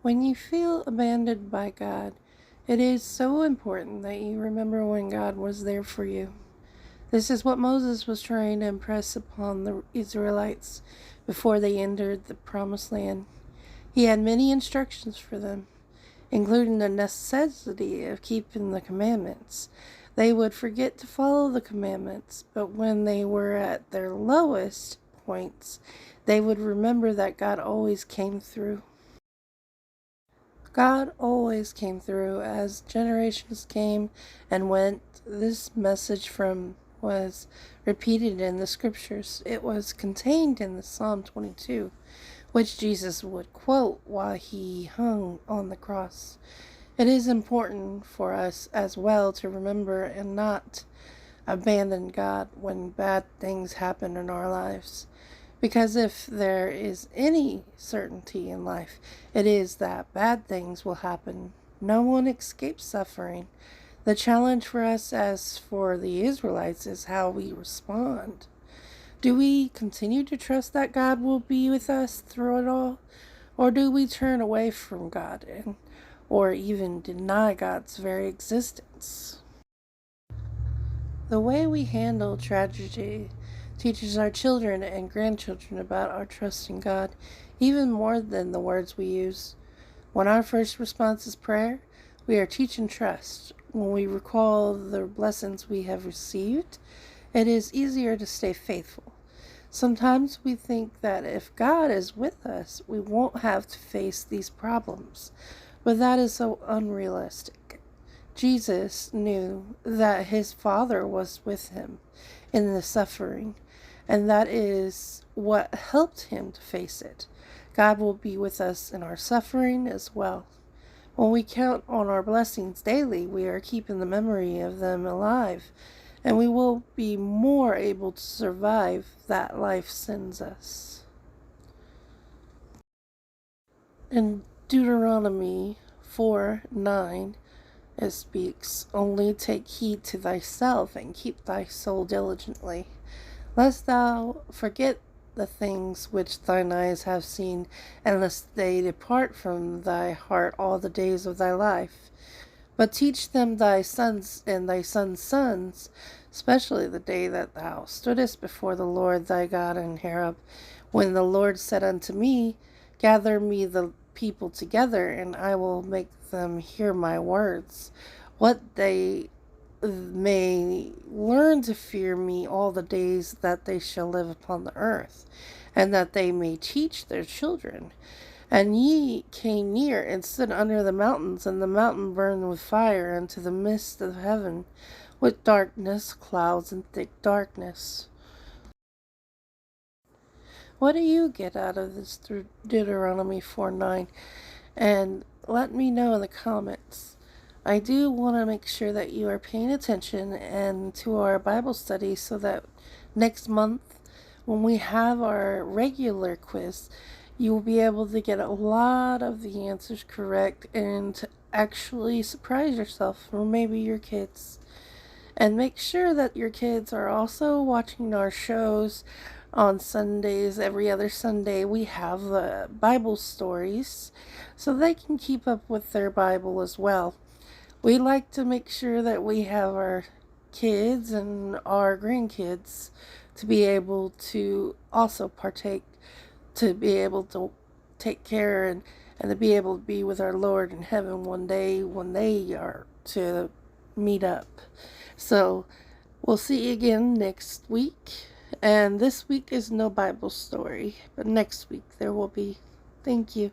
When you feel abandoned by God, it is so important that you remember when God was there for you. This is what Moses was trying to impress upon the Israelites before they entered the Promised Land. He had many instructions for them, including the necessity of keeping the commandments. They would forget to follow the commandments, but when they were at their lowest points, they would remember that God always came through. God always came through as generations came and went. This message from was repeated in the scriptures. It was contained in the Psalm 22, which Jesus would quote while he hung on the cross. It is important for us as well to remember and not abandon God when bad things happen in our lives. Because if there is any certainty in life, it is that bad things will happen. No one escapes suffering. The challenge for us, as for the Israelites, is how we respond. Do we continue to trust that God will be with us through it all? Or do we turn away from God or even deny God's very existence? The way we handle tragedy teaches our children and grandchildren about our trust in God, even more than the words we use. When our first response is prayer, we are teaching trust. When we recall the blessings we have received, it is easier to stay faithful. Sometimes we think that if God is with us, we won't have to face these problems, but that is so unrealistic. Jesus knew that his Father was with him in the suffering, and that is what helped him to face it. God will be with us in our suffering as well. When we count on our blessings daily, we are keeping the memory of them alive, and we will be more able to survive that life sends us. In Deuteronomy 4:9, it speaks, "Only take heed to thyself, and keep thy soul diligently, lest thou forget the things which thine eyes have seen, and lest they depart from thy heart all the days of thy life. But teach them thy sons and thy sons' sons, especially the day that thou stoodest before the Lord thy God in Horeb, when the Lord said unto me, Gather me the people together, and I will make them hear my words, what they may learn to fear me all the days that they shall live upon the earth, and that they may teach their children. And ye came near and stood under the mountains, and the mountain burned with fire unto the midst of heaven, with darkness, clouds, and thick darkness." What do you get out of this through Deuteronomy 4:9? And let me know in the comments. I do want to make sure that you are paying attention and to our Bible study so that next month when we have our regular quiz, you will be able to get a lot of the answers correct and to actually surprise yourself or maybe your kids. And make sure that your kids are also watching our shows on Sundays. Every other Sunday, we have Bible stories so they can keep up with their Bible as well. We like to make sure that we have our kids and our grandkids to be able to also partake, to be able to take care and to be able to be with our Lord in heaven one day when they are to meet up. So we'll see you again next week. And this week is no Bible story, but next week there will be. Thank you.